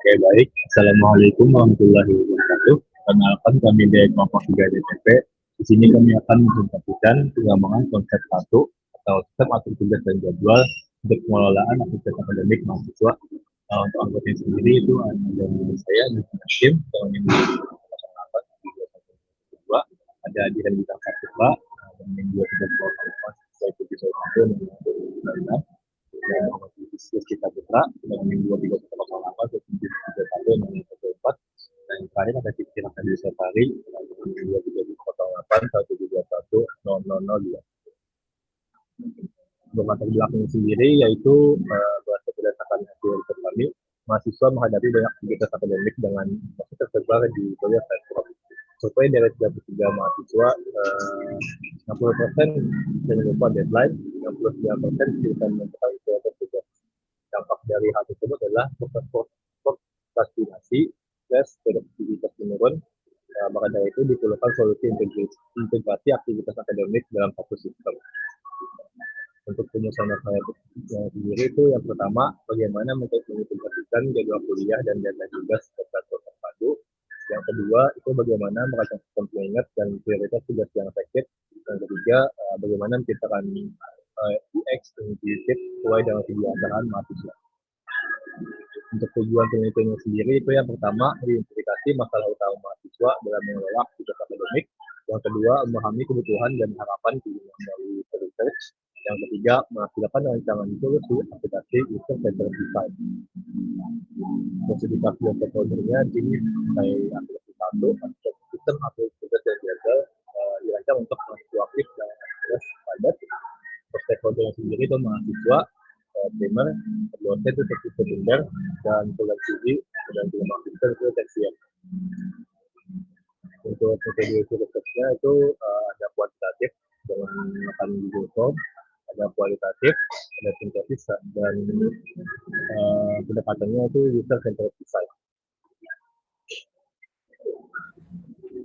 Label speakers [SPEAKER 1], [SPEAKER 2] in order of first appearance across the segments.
[SPEAKER 1] Oke, baik. Assalamualaikum warahmatullahi wabarakatuh. Perkenalkan kami dari kelompok 3 DTP. Di sini kami akan mempresentasikan pengembangan konsep satu atau sistem atur tugas dan jadwal untuk pengelolaan aktivitas akademik mahasiswa. Untuk anggotanya sendiri itu ada saya di tim tahun yang 08 ada di Bintang Kartika tahun yang 23 saya ikuti saya dan bisnis kita Putra dengan minggu 3108 ke 731 dan terakhir ada pikiran tadi Safari dengan minggu 2308 171 Untuk latar belakang sendiri yaitu berdasarkan hasil riset kami, mahasiswa menghadapi banyak aktivitas akademik dengan masih tersebar di berbagai sektor. Survei dari 33 mahasiswa, 60% jangan lupa deadline, 69% tidak mengetahui tugas. Dampak dari hal tersebut adalah prokrastinasi, stres, produktivitas menurun. Maka dari itu diperlukan solusi integrasi aktivitas akademik dalam satu sistem. Untuk penyusunan saya sendiri itu yang pertama, bagaimana mengintegrasikan jadwal kuliah dan deadline tugas ke platform terpadu. Yang kedua, itu bagaimana merancang sistem pengingat dan prioritas tugas yang efektif. Yang ketiga, bagaimana menciptakan UX intuitif sesuai dengan tujuan arahan mahasiswa. Untuk tujuan penelitiannya sendiri itu yang pertama, identifikasi masalah utama mahasiswa dalam mengelola aktivitas akademik. Yang kedua, memahami kebutuhan dan harapan dari research. Yang ketiga, menghasilkan rancangan solusi aplikasi user-centered design. Spesifikasi dan stakeholder-nya ini saya aplikasi satu, sistem aktivitas dan jadwal dirancang untuk mahasiswa aktif dan aktivitas padat. Stakeholder sendiri itu mahasiswa, primer, dosen itu sekunder, dan program studi dan juga magister itu tersier. Untuk metode risetnya itu ada kuantitatif dengan menggunakan Google Form, ada kualitatif, ada sintetis, dan pendekatannya itu user-centered design.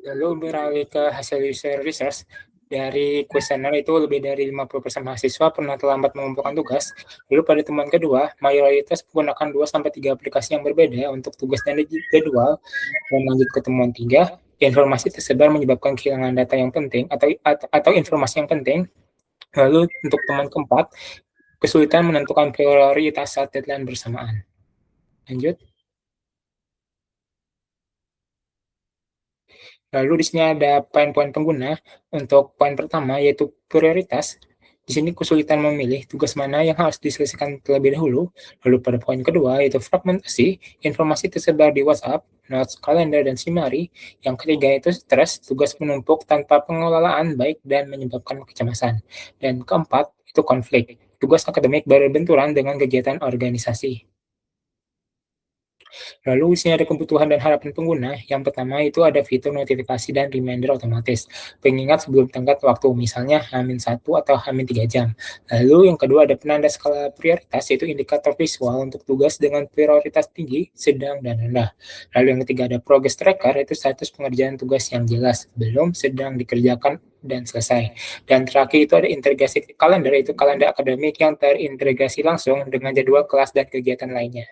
[SPEAKER 2] Lalu beralih ke hasil user research, dari kuesioner itu lebih dari 50% mahasiswa pernah terlambat mengumpulkan tugas. Lalu pada temuan kedua, mayoritas menggunakan 2-3 aplikasi yang berbeda untuk tugas dan jadwal. Dan lanjut ke temuan 3, informasi tersebar menyebabkan kehilangan data yang penting atau informasi yang penting. Lalu untuk temuan keempat, kesulitan menentukan prioritas saat deadline bersamaan. Lanjut. Lalu di sini ada poin-poin pengguna. Untuk poin pertama yaitu prioritas. Di sini kesulitan memilih tugas mana yang harus diselesaikan terlebih dahulu. Lalu pada poin kedua yaitu fragmentasi, informasi tersebar di WhatsApp, Notes, kalender, dan Simari. Yang ketiga itu stres, tugas menumpuk tanpa pengelolaan baik dan menyebabkan kecemasan. Dan keempat itu konflik, tugas akademik berbenturan dengan kegiatan organisasi. Lalu di sini ada kebutuhan dan harapan pengguna. Yang pertama itu ada fitur notifikasi dan reminder otomatis. Pengingat sebelum tenggat waktu, misalnya H-1 atau H-3 jam. Lalu yang kedua ada penanda skala prioritas, yaitu indikator visual untuk tugas dengan prioritas tinggi, sedang, dan rendah. Lalu yang ketiga ada progress tracker, yaitu status pengerjaan tugas yang jelas, belum, sedang dikerjakan, dan selesai. Dan terakhir itu ada integrasi kalender, yaitu kalender akademik yang terintegrasi langsung dengan jadwal kelas dan kegiatan lainnya.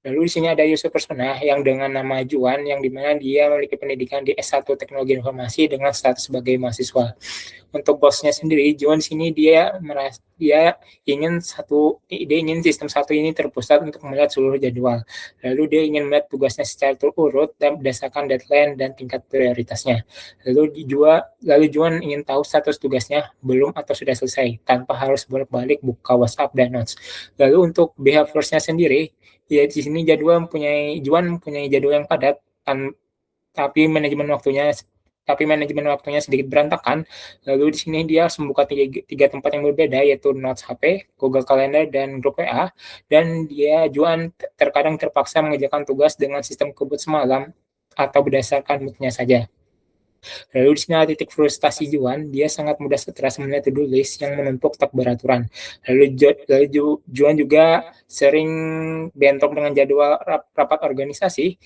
[SPEAKER 2] Lalu di sini ada user persona yang dengan nama Juan, yang dimana dia memiliki pendidikan di S1 Teknologi Informasi dengan status sebagai mahasiswa. Untuk bosnya sendiri, Juan di sini dia ingin sistem satu ini terpusat untuk melihat seluruh jadwal. Lalu dia ingin melihat tugasnya secara terurut dan berdasarkan deadline dan tingkat prioritasnya. Lalu Juan ingin tahu status tugasnya belum atau sudah selesai tanpa harus bolak-balik buka WhatsApp dan Notes. Lalu untuk behavior-nya sendiri, ya di sini Juan mempunyai jadwal yang padat, tapi manajemen waktunya sedikit berantakan. Lalu di sini dia harus membuka tiga tempat yang berbeda, yaitu Notes HP, Google Calendar, dan grup WA. Dan Juan terkadang terpaksa mengerjakan tugas dengan sistem kebut semalam atau berdasarkan mood-nya saja. Lalu di sini ada titik frustasi Juan, dia sangat mudah stres melihat to-do list yang menumpuk tak beraturan. Lalu Juan juga sering bentrok dengan jadwal rapat organisasi.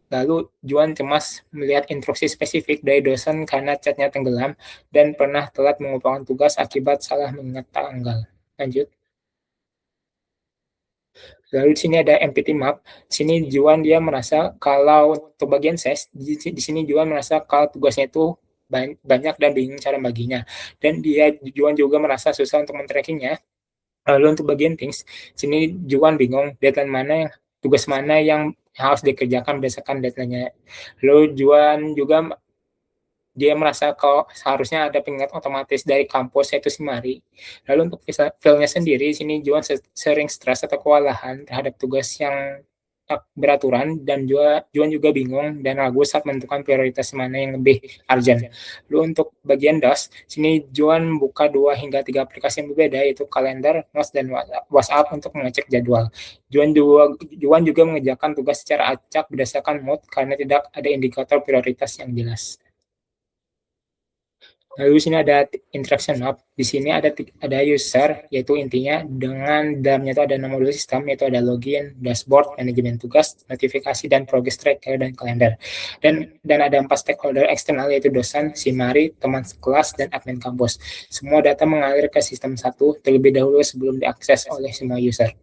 [SPEAKER 2] Lalu Juan cemas melihat instruksi spesifik dari dosen karena chatnya tenggelam dan pernah telat mengumpulkan tugas akibat salah mengingat tanggal. Lanjut. Lalu di sini ada MPT map. Di sini Juan dia merasa kalau untuk bagian ses, di sini Juan merasa kalau tugasnya itu banyak dan bingung cara baginya. Dan Juan juga merasa susah untuk men-trackingnya. Lalu untuk bagian things, sini Juan bingung deadline mana yang tugas mana yang harus dikerjakan berdasarkan deadline-nya. Lalu Juan juga dia merasa kalau seharusnya ada pengingat otomatis dari kampus yaitu Simari. Lalu untuk file-nya sendiri, sini Juan sering stres atau kewalahan terhadap tugas yang beraturan dan Juan juga bingung dan ragu saat menentukan prioritas mana yang lebih urgent. Lalu untuk bagian DOS, sini Juan buka 2 hingga 3 aplikasi yang berbeda yaitu kalender, Notes, dan WhatsApp untuk mengecek jadwal. Juan juga mengerjakan tugas secara acak berdasarkan mood karena tidak ada indikator prioritas yang jelas. Lalu di sini ada interaction map. Di sini ada user, yaitu intinya dengan dalamnya itu ada modul sistem, yaitu ada login, dashboard, manajemen tugas, notifikasi, dan progress tracker, dan kalender. Dan ada 4 stakeholder eksternal, yaitu dosen, simari, teman kelas, dan admin kampus. Semua data mengalir ke sistem satu terlebih dahulu sebelum diakses oleh semua user.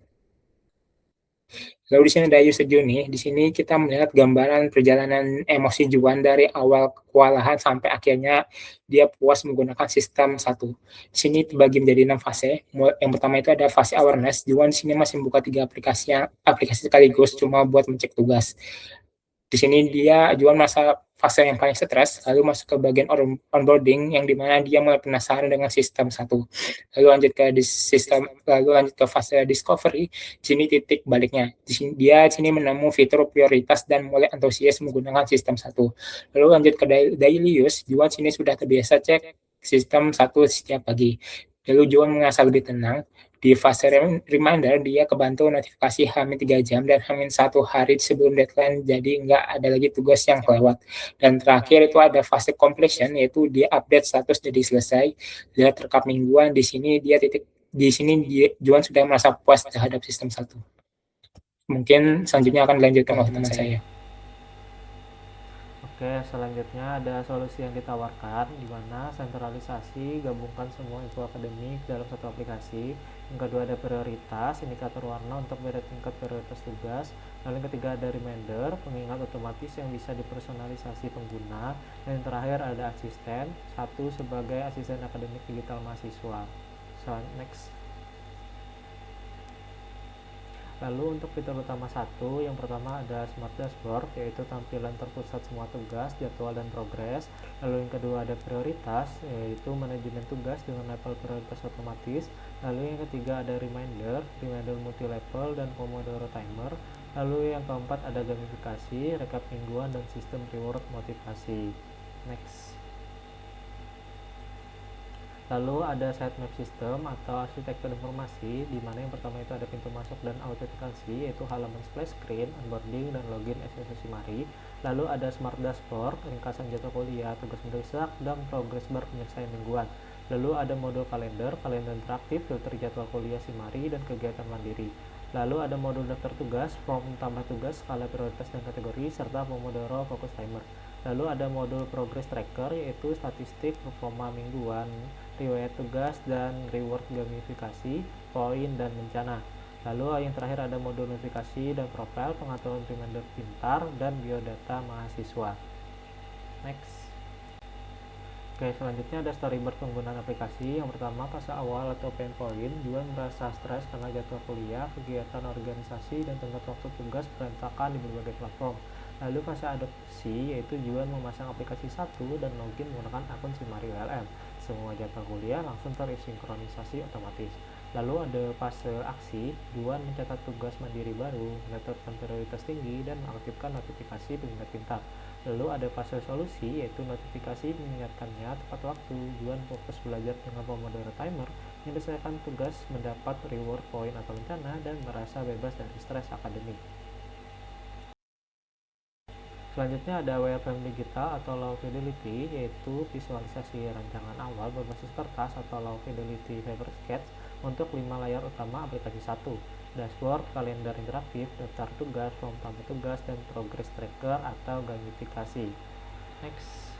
[SPEAKER 2] Lalu di sini ada user journey. Di sini kita melihat gambaran perjalanan emosi Juan dari awal kewalahan sampai akhirnya dia puas menggunakan sistem satu. Di sini dibagi menjadi 6 fase. Yang pertama itu ada fase awareness. Juan di sini masih membuka 3 aplikasi sekaligus cuma buat mencek tugas. Di sini Juan masa fase yang paling stres, lalu masuk ke bagian onboarding yang dimana dia mulai penasaran dengan sistem satu. Lalu lanjut ke fase discovery. Di sini titik baliknya. Di sini menemu fitur prioritas dan mulai antusias menggunakan sistem satu. Lalu lanjut ke daily use. Juan sini sudah terbiasa cek sistem satu setiap pagi. Lalu Juan merasa lebih tenang. Di fase reminder, dia kebantu notifikasi H-3 jam dan H-1 hari sebelum deadline, jadi nggak ada lagi tugas yang kelewat. Dan terakhir itu ada fase completion, yaitu dia update status jadi selesai, lihat rekap mingguan, di sini Juan sudah merasa puas terhadap sistem satu. Mungkin selanjutnya akan dilanjutkan oleh teman saya.
[SPEAKER 3] Oke, selanjutnya ada solusi yang ditawarkan di mana sentralisasi gabungkan semua info akademik dalam satu aplikasi. Yang kedua ada prioritas, indikator warna untuk beda tingkat prioritas tugas. Lalu yang ketiga ada reminder, pengingat otomatis yang bisa dipersonalisasi pengguna. Dan yang terakhir ada asisten, satu sebagai asisten akademik digital mahasiswa. So, next. Lalu untuk fitur utama satu, yang pertama ada Smart Dashboard, yaitu tampilan terpusat semua tugas, jadwal, dan progres. Lalu yang kedua ada prioritas, yaitu manajemen tugas dengan level prioritas otomatis. Lalu yang ketiga ada reminder multi-level, dan Pomodoro timer. Lalu yang keempat ada gamifikasi, rekap mingguan, dan sistem reward motivasi. Next. Lalu ada sitemap system atau arsitektur informasi, di mana yang pertama itu ada pintu masuk dan autentikasi, yaitu halaman splash screen, onboarding, dan login SSO Simari. Lalu ada smart dashboard, ringkasan jadwal kuliah, tugas mendesak, dan progress bar penyelesaian mingguan. Lalu ada modul kalender interaktif, filter jadwal kuliah Simari, dan kegiatan mandiri. Lalu ada modul daftar tugas, form tambah tugas, skala prioritas dan kategori, serta Pomodoro fokus timer. Lalu ada modul progress tracker, yaitu statistik, performa mingguan, riwayat tugas, dan reward gamifikasi, poin, dan bencana. Lalu yang terakhir ada modul notifikasi dan profil, pengaturan reminder pintar, dan biodata mahasiswa. Next. Oke, selanjutnya ada storyboard penggunaan aplikasi. Yang pertama, fase awal atau pain point. Juan merasa stres karena jadwal kuliah, kegiatan organisasi, dan tenggat waktu tugas berantakan di berbagai platform. Lalu fase adopsi, yaitu Juan memasang aplikasi satu dan login menggunakan akun Simari ULM. Semua jadwal kuliah langsung tersinkronisasi otomatis. Lalu ada fase aksi, Juan mencatat tugas mandiri baru, menetapkan prioritas tinggi, dan mengaktifkan notifikasi pengingat pintar. Lalu ada fase solusi, yaitu notifikasi mengingatkannya tepat waktu. Juan fokus belajar dengan Pomodoro timer, menyelesaikan tugas, mendapat reward point atau bencana, dan merasa bebas dari stres akademik. Selanjutnya ada wireframe digital atau low fidelity, yaitu visualisasi rancangan awal berbasis kertas atau low fidelity paper sketch untuk 5 layar utama aplikasi 1, dashboard, kalender interaktif, daftar tugas, form tambah tugas, dan progress tracker atau gamifikasi. Next.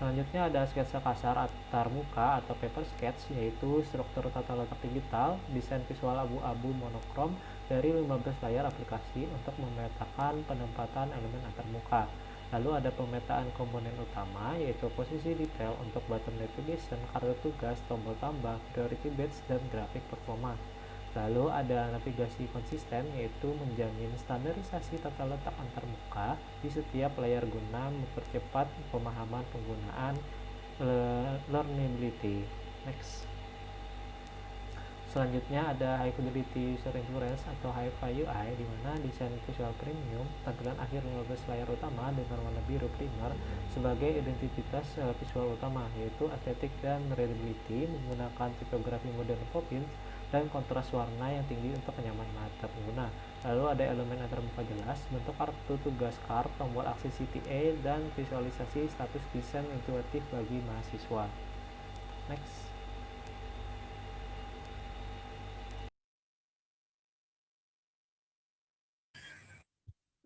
[SPEAKER 3] Selanjutnya ada sketsa kasar antarmuka atau paper sketch, yaitu struktur tata letak digital, desain visual abu-abu monokrom dari 15 layar aplikasi untuk memetakan penempatan elemen antarmuka. Lalu ada pemetaan komponen utama, yaitu posisi detail untuk button navigation, kartu tugas, tombol tambah, priority badge, dan grafik performa. Lalu ada navigasi konsisten, yaitu menjamin standarisasi tata letak antarmuka di setiap layar guna mempercepat pemahaman penggunaan learnability. Next. Selanjutnya ada High Fidelity User Experience atau HiFi UI, di mana desain visual premium, tampilan akhir 15 layar utama dengan warna biru primer sebagai identitas visual utama, yaitu estetik dan readability menggunakan tipografi modern Poppins dan kontras warna yang tinggi untuk kenyamanan mata pengguna. Lalu ada elemen antarmuka jelas, bentuk kartu tugas card, tombol akses CTA, dan visualisasi status desain intuitif bagi mahasiswa. Next.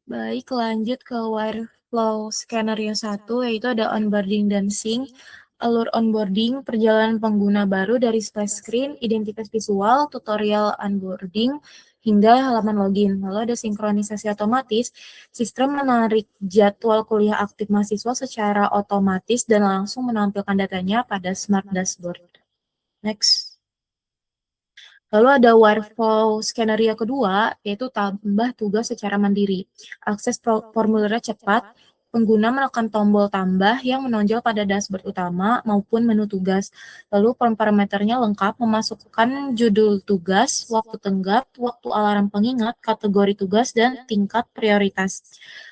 [SPEAKER 4] Baik, lanjut ke Wireflow Scenario 1, yaitu ada onboarding dan sync, alur onboarding, perjalanan pengguna baru dari splash screen, identitas visual, tutorial onboarding, hingga halaman login. Lalu ada sinkronisasi otomatis, sistem menarik jadwal kuliah aktif mahasiswa secara otomatis dan langsung menampilkan datanya pada Smart Dashboard. Next. Lalu ada Wireflow Skenario kedua, yaitu tambah tugas secara mandiri. Akses formulirnya cepat, pengguna menekan tombol tambah yang menonjol pada dashboard utama maupun menu tugas. Lalu parameternya lengkap, memasukkan judul tugas, waktu tenggat, waktu alarm pengingat, kategori tugas, dan tingkat prioritas.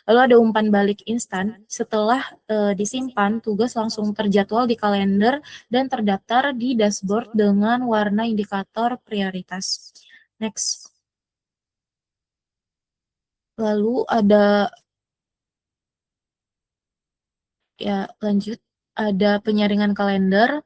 [SPEAKER 4] Lalu ada umpan balik instan, setelah disimpan, tugas langsung terjadwal di kalender dan terdaftar di dashboard dengan warna indikator prioritas. Next. Lalu ada lanjut, ada penyaringan kalender,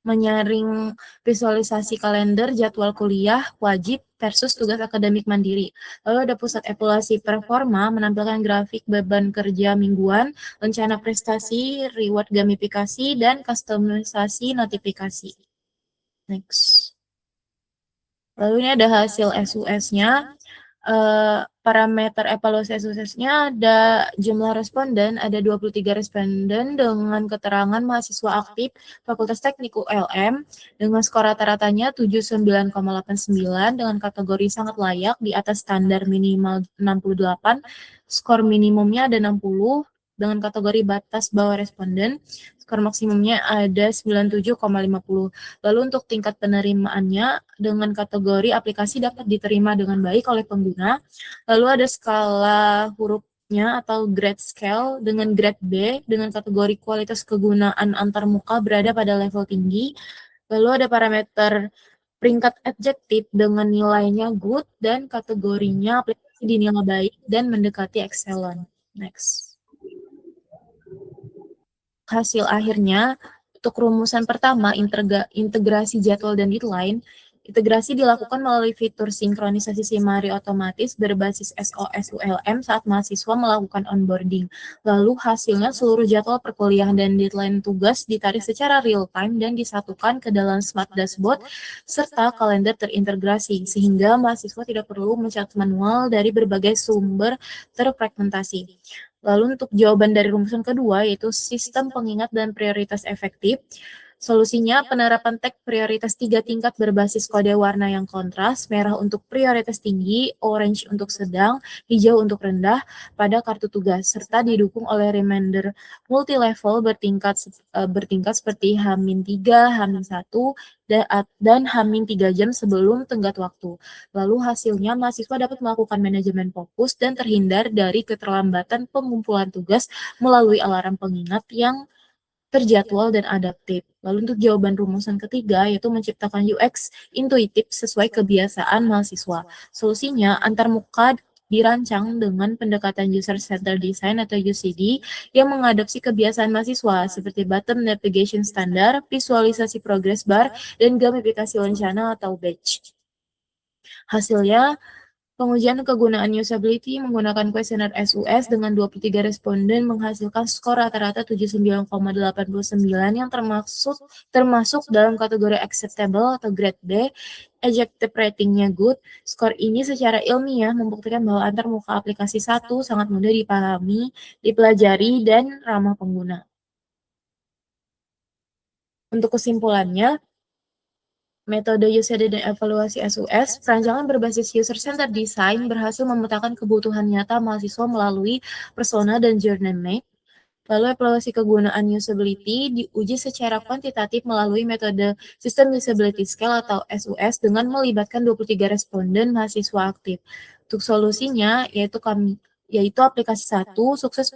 [SPEAKER 4] menyaring visualisasi kalender jadwal kuliah wajib versus tugas akademik mandiri. Lalu ada pusat evaluasi performa, menampilkan grafik beban kerja mingguan, rencana prestasi, reward gamifikasi, dan kustomisasi notifikasi. Next. Lalu ini ada hasil SUS-nya. Parameter evaluasi SUS-nya ada jumlah responden, ada 23 responden dengan keterangan mahasiswa aktif Fakultas Teknik ULM dengan skor rata-ratanya 79,89 dengan kategori sangat layak di atas standar minimal 68, skor minimumnya ada 60 dengan kategori batas bawah responden, skor maksimumnya ada 97,50. Lalu untuk tingkat penerimaannya dengan kategori aplikasi dapat diterima dengan baik oleh pengguna. Lalu ada skala hurufnya atau grade scale dengan grade B dengan kategori kualitas kegunaan antarmuka berada pada level tinggi. Lalu ada parameter peringkat adjektif dengan nilainya good dan kategorinya aplikasi dinilai baik dan mendekati excellent. Next. Hasil akhirnya, untuk rumusan pertama, integrasi jadwal dan deadline, integrasi dilakukan melalui fitur sinkronisasi SIMARI otomatis berbasis SOS ULM saat mahasiswa melakukan onboarding. Lalu hasilnya seluruh jadwal perkuliahan dan deadline tugas ditarik secara real-time dan disatukan ke dalam Smart Dashboard serta kalender terintegrasi, sehingga mahasiswa tidak perlu mencatat manual dari berbagai sumber terfragmentasi. Lalu untuk jawaban dari rumusan kedua, yaitu sistem pengingat dan prioritas efektif. Solusinya penerapan tag prioritas 3 tingkat berbasis kode warna yang kontras, merah untuk prioritas tinggi, orange untuk sedang, hijau untuk rendah pada kartu tugas, serta didukung oleh reminder multi-level bertingkat seperti H-3, H-1, dan H-3 jam sebelum tenggat waktu. Lalu hasilnya mahasiswa dapat melakukan manajemen fokus dan terhindar dari keterlambatan pengumpulan tugas melalui alarm pengingat yang terjadwal dan adaptif. Lalu untuk jawaban rumusan ketiga yaitu menciptakan UX intuitif sesuai kebiasaan mahasiswa. Solusinya antarmuka dirancang dengan pendekatan User Centered Design atau UCD yang mengadopsi kebiasaan mahasiswa seperti button navigation standar, visualisasi progress bar, dan gamifikasi rencana atau badge. Hasilnya, Pengujian kegunaan usability menggunakan kuesioner SUS dengan 23 responden menghasilkan skor rata-rata 79,89 yang termasuk dalam kategori acceptable atau grade B, adjective ratingnya good. Skor ini secara ilmiah membuktikan bahwa antarmuka aplikasi 1 sangat mudah dipahami, dipelajari, dan ramah pengguna. Untuk kesimpulannya, metode usage dan evaluasi SUS, perancangan berbasis user-centered design berhasil memetakan kebutuhan nyata mahasiswa melalui persona dan journey map. Lalu evaluasi kegunaan usability diuji secara kuantitatif melalui metode System Usability Scale atau SUS dengan melibatkan 23 responden mahasiswa aktif. Untuk solusinya yaitu aplikasi 1 sukses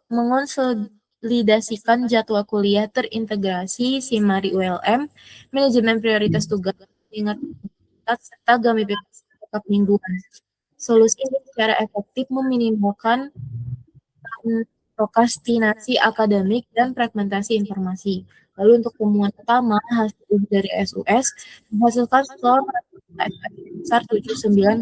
[SPEAKER 4] mengonsolidasikan jadwal kuliah terintegrasi SIMARI ULM, manajemen prioritas tugas, ingat serta gamifikasi backup mingguan. Solusi ini secara efektif meminimalkan prokrastinasi akademik dan fragmentasi informasi. Lalu untuk temuan utama hasil dari SUS menghasilkan skor besar 79,89.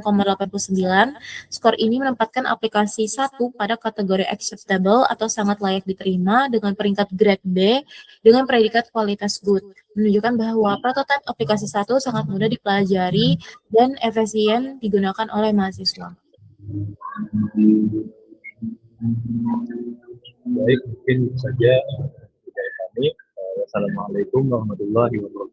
[SPEAKER 4] Skor ini menempatkan aplikasi 1 pada kategori acceptable atau sangat layak diterima dengan peringkat grade B dengan predikat kualitas good, menunjukkan bahwa prototipe aplikasi 1 sangat mudah dipelajari dan efisien digunakan oleh mahasiswa.
[SPEAKER 1] Baik, mungkin itu saja dari kami. Wassalamualaikum warahmatullahi wabarakatuh.